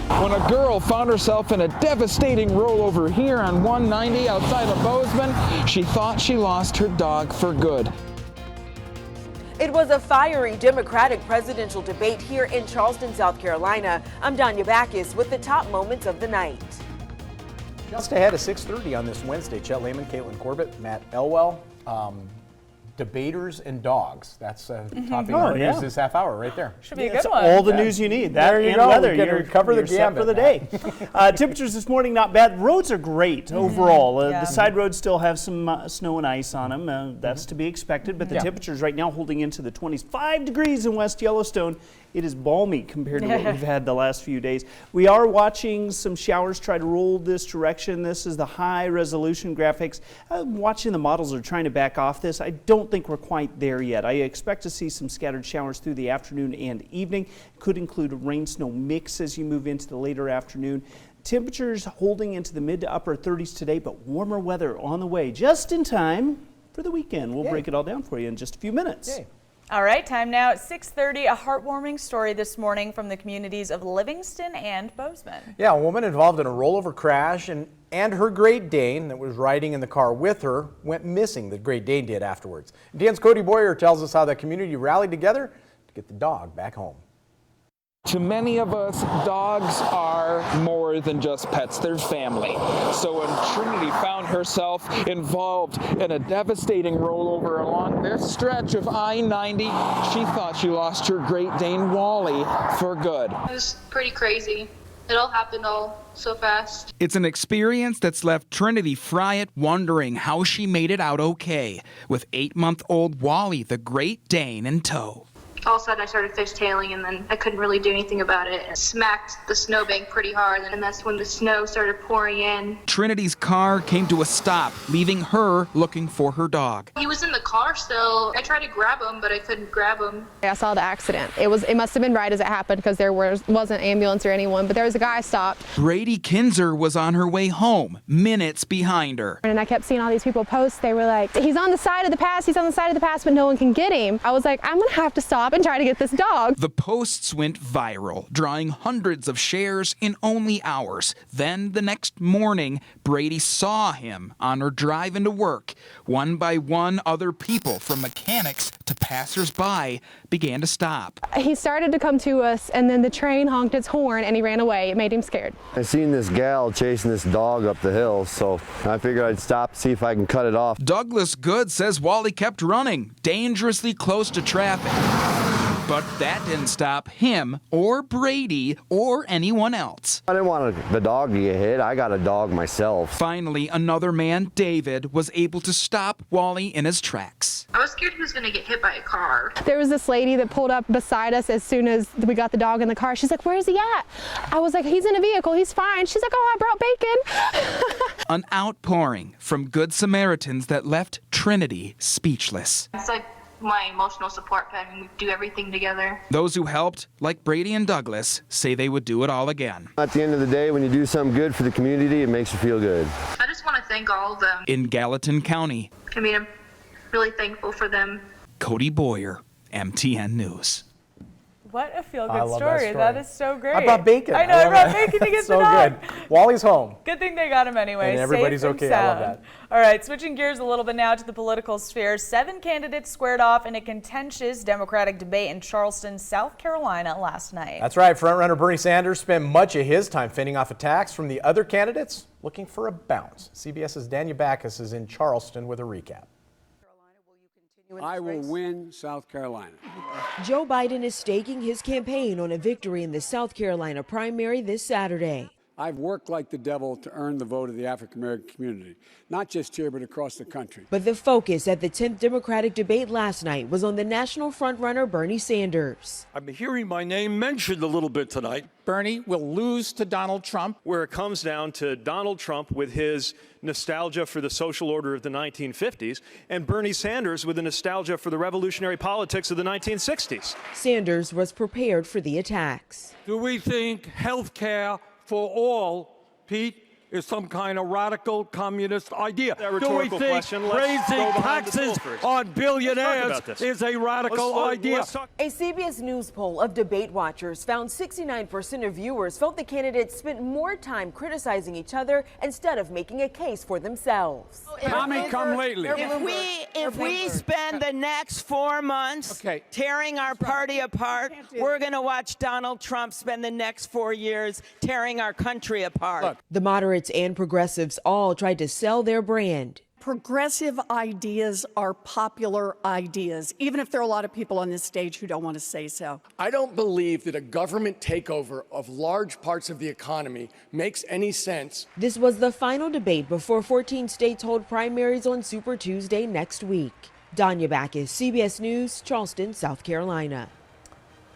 when a girl found herself in a devastating rollover here on 190 outside of Bozeman. She thought she lost her dog for good. It was a fiery Democratic presidential debate here in Charleston, South Carolina. I'm Danya Backus with the top moments of the night. Just ahead of 6:30 on this Wednesday, Chet Lehman, Caitlin Corbett, Matt Elwell. Debaters and dogs. That's topic of news this half hour right there. Should be a good one. All the news you need. That there you and go. weather. You're cover the set for the day. Temperatures this morning not bad. Roads are great overall. The side roads still have some snow and ice on them. That's to be expected. But the temperatures right now holding into the 20s. 5 degrees in West Yellowstone. It is balmy compared to what we've had the last few days. We are watching some showers try to roll this direction. This is the high resolution graphics. Watching the models are trying to back off this. I don't think we're quite there yet. I expect to see some scattered showers through the afternoon and evening. Could include a rain-snow mix as you move into the later afternoon. Temperatures holding into the mid to upper 30s today, but warmer weather on the way just in time for the weekend. We'll break it all down for you in just a few minutes. All right, time now at 6:30. A heartwarming story this morning from the communities of Livingston and Bozeman. Yeah, a woman involved in a rollover crash and her Great Dane that was riding in the car with her went missing. The Great Dane did afterwards. DN's Cody Boyer tells us how the community rallied together to get the dog back home. To many of us, dogs are more than just pets, they're family. So when Trinity found herself involved in a devastating rollover along this stretch of I-90, she thought she lost her Great Dane Wally for good. It was pretty crazy. It all happened all so fast. It's an experience that's left Trinity Fryatt wondering how she made it out okay, with 8-month-old Wally, the Great Dane, in tow. All of a sudden I started fishtailing and then I couldn't really do anything about it. It smacked the snowbank pretty hard and that's when the snow started pouring in. Trinity's car came to a stop, leaving her looking for her dog. He was in the car still. I tried to grab him, but I couldn't grab him. I saw the accident. It must have been right as it happened because there wasn't an ambulance or anyone, but there was a guy stopped. Brady Kinzer was on her way home, minutes behind her. And I kept seeing all these people post. They were like, he's on the side of the pass, but no one can get him. I was like, I'm gonna have to stop and try to get this dog. The posts went viral, drawing hundreds of shares in only hours. Then the next morning, Brady saw him on her drive into work. One by one, other people, from mechanics to passers-by, began to stop. He started to come to us, and then the train honked its horn, and he ran away. It made him scared. I seen this gal chasing this dog up the hill, so I figured I'd stop, see if I can cut it off. Douglas Good says Wally kept running, dangerously close to traffic. But that didn't stop him or Brady or anyone else. I didn't want the dog to get hit. I got a dog myself. Finally, another man, David, was able to stop Wally in his tracks. I was scared he was going to get hit by a car. There was this lady that pulled up beside us as soon as we got the dog in the car. She's like, where is he at? I was like, he's in a vehicle, he's fine. She's like, oh, I brought bacon. An outpouring from Good Samaritans that left Trinity speechless. It's like my emotional support. I mean, we do everything together. Those who helped, like Brady and Douglas, say they would do it all again. At the end of the day, when you do something good for the community, it makes you feel good. I just want to thank all of them. In Gallatin County, I mean, I'm really thankful for them. Cody Boyer, MTN News. What a feel-good story. That is so great. I brought bacon. I know, I brought bacon to get so the dog. Good. Wally's home. Good thing they got him anyway. And everybody's safe and okay. sound. I love that. All right, switching gears a little bit now to the political sphere. 7 candidates squared off in a contentious Democratic debate in Charleston, South Carolina last night. That's right. Frontrunner Bernie Sanders spent much of his time fending off attacks from the other candidates looking for a bounce. CBS's Danya Backus is in Charleston with a recap. I will win South Carolina. Joe Biden is staking his campaign on a victory in the South Carolina primary this Saturday. I've worked like the devil to earn the vote of the African American community, not just here, but across the country. But the focus at the 10th Democratic debate last night was on the national frontrunner Bernie Sanders. I'm hearing my name mentioned a little bit tonight. Bernie will lose to Donald Trump. Where it comes down to Donald Trump with his nostalgia for the social order of the 1950s, and Bernie Sanders with a nostalgia for the revolutionary politics of the 1960s. Sanders was prepared for the attacks. Do we think health care for all, Pete, is some kind of radical communist idea? That Do we rhetorical think question. Let's raising go behind the taxes pilfers. on billionaires Let's talk about this. is a radical idea? A CBS News poll of debate watchers found 69% of viewers felt the candidates spent more time criticizing each other instead of making a case for themselves. Tommy, come lately. If we spend the next 4 months tearing our party apart, we're going to watch Donald Trump spend the next 4 years tearing our country apart. Look. The moderates and progressives all tried to sell their brand. Progressive ideas are popular ideas, even if there are a lot of people on this stage who don't want to say so. I don't believe that a government takeover of large parts of the economy makes any sense. This was the final debate before 14 states hold primaries on Super Tuesday next week. Danya Backus, CBS News, Charleston, South Carolina.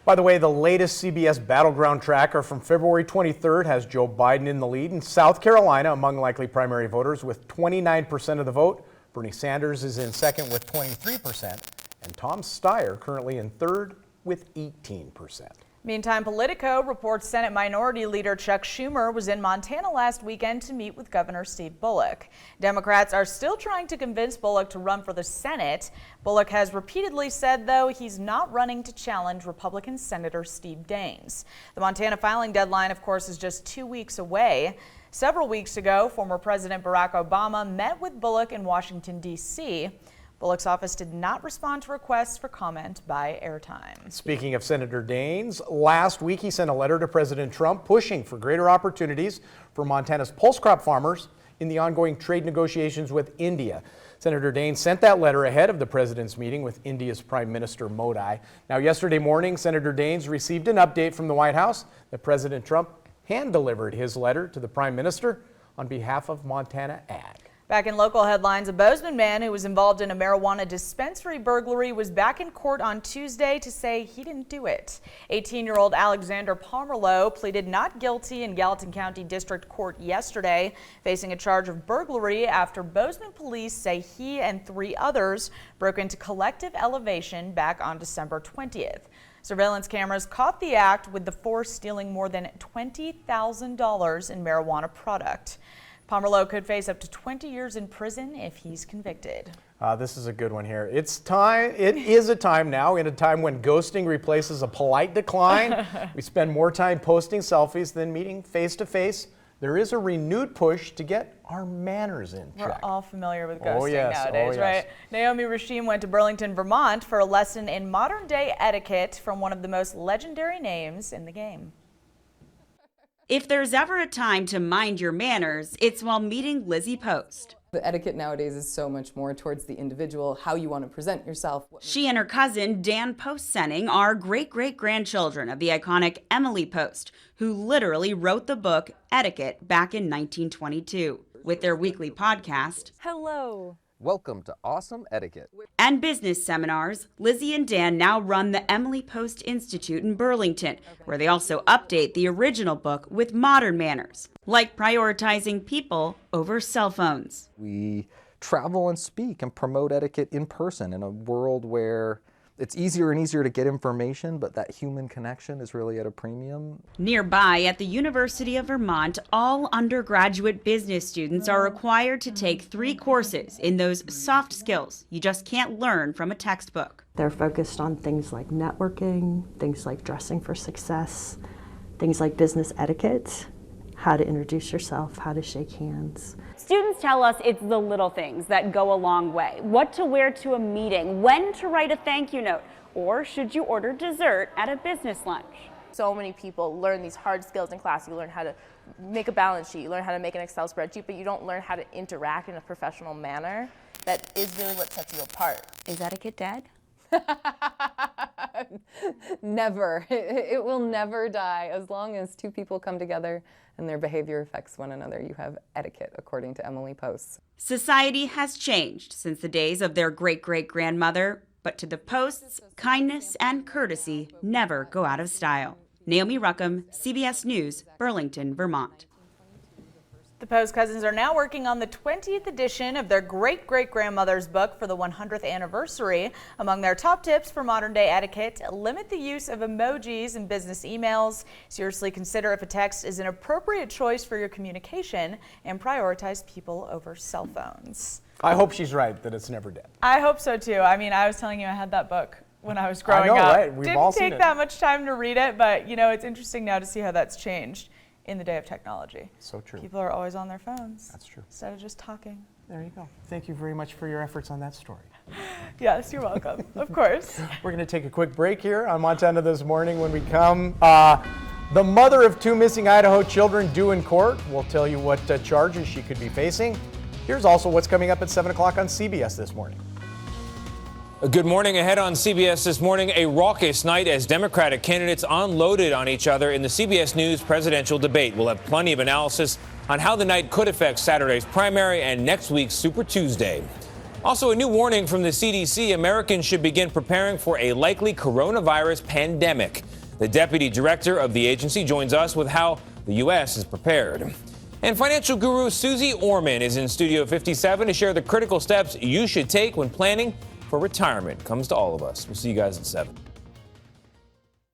By the way, the latest CBS Battleground Tracker from February 23rd has Joe Biden in the lead in South Carolina among likely primary voters with 29% of the vote. Bernie Sanders is in second with 23%, and Tom Steyer currently in third with 18%. Meantime, Politico reports Senate Minority Leader Chuck Schumer was in Montana last weekend to meet with Governor Steve Bullock. Democrats are still trying to convince Bullock to run for the Senate. Bullock has repeatedly said, though, he's not running to challenge Republican Senator Steve Daines. The Montana filing deadline, of course, is just 2 weeks away. Several weeks ago, former President Barack Obama met with Bullock in Washington, D.C. Bullock's office did not respond to requests for comment by Airtime. Speaking of Senator Daines, last week he sent a letter to President Trump pushing for greater opportunities for Montana's pulse crop farmers in the ongoing trade negotiations with India. Senator Daines sent that letter ahead of the president's meeting with India's Prime Minister Modi. Now, yesterday morning, Senator Daines received an update from the White House that President Trump hand-delivered his letter to the Prime Minister on behalf of Montana Ag. Back in local headlines, a Bozeman man who was involved in a marijuana dispensary burglary was back in court on Tuesday to say he didn't do it. 18-year-old Alexander Pomerleau pleaded not guilty in Gallatin County District Court yesterday, facing a charge of burglary after Bozeman police say he and 3 others broke into Collective Elevation back on December 20th. Surveillance cameras caught the act, with the 4 stealing more than $20,000 in marijuana product. Pomerleau could face up to 20 years in prison if he's convicted. This is a good one here. It is a time now, in a time when ghosting replaces a polite decline. We spend more time posting selfies than meeting face to face. There is a renewed push to get our manners in check. We're all familiar with ghosting nowadays, right? Naomi Rashim went to Burlington, Vermont for a lesson in modern day etiquette from one of the most legendary names in the game. If there's ever a time to mind your manners, it's while meeting Lizzie Post. The etiquette nowadays is so much more towards the individual, how you want to present yourself. She and her cousin, Dan Post-Senning, are great-great-grandchildren of the iconic Emily Post, who literally wrote the book Etiquette back in 1922. With their weekly podcast, Hello. Welcome to Awesome Etiquette. And business seminars, Lizzie and Dan now run the Emily Post Institute in Burlington, where they also update the original book with modern manners, like prioritizing people over cell phones. We travel and speak and promote etiquette in person in a world where it's easier and easier to get information, but that human connection is really at a premium. Nearby at the University of Vermont, all undergraduate business students are required to take 3 courses in those soft skills you just can't learn from a textbook. They're focused on things like networking, things like dressing for success, things like business etiquette, how to introduce yourself, how to shake hands. Students tell us it's the little things that go a long way. What to wear to a meeting, when to write a thank you note, or should you order dessert at a business lunch? So many people learn these hard skills in class. You learn how to make a balance sheet, you learn how to make an Excel spreadsheet, but you don't learn how to interact in a professional manner. That is really what sets you apart. Is etiquette dead? Never. It will never die. As long as 2 people come together and their behavior affects one another, you have etiquette, according to Emily Post. Society has changed since the days of their great-great-grandmother, but to the Posts, kindness and courtesy never go out of style. Naomi Ruckham, CBS News, Burlington, Vermont. The Post cousins are now working on the 20th edition of their great-great-grandmother's book for the 100th anniversary. Among their top tips for modern-day etiquette, limit the use of emojis in business emails, seriously consider if a text is an appropriate choice for your communication, and prioritize people over cell phones. I hope she's right that it's never dead. I hope so too. I mean, I was telling you I had that book when I was growing I know, up. right? We've Didn't all seen take it. that much time to read it, but you know, it's interesting now to see how that's changed in the day of technology. So true. People are always on their phones. That's true. Instead of just talking. There you go. Thank you very much for your efforts on that story. Yes, you're welcome. Of course. We're going to take a quick break here on Montana This Morning. When we come, the mother of 2 missing Idaho children due in court. We'll tell you what charges she could be facing. Here's also what's coming up at 7 o'clock on CBS This Morning. Good morning. Ahead on CBS This Morning, a raucous night as Democratic candidates unloaded on each other in the CBS News presidential debate. We'll have plenty of analysis on how the night could affect Saturday's primary and next week's Super Tuesday. Also, a new warning from the CDC. Americans should begin preparing for a likely coronavirus pandemic. The deputy director of the agency joins us with how the U.S. is prepared. And financial guru Susie Orman is in Studio 57 to share the critical steps you should take when planning for retirement. Comes to all of us. We'll see you guys at 7.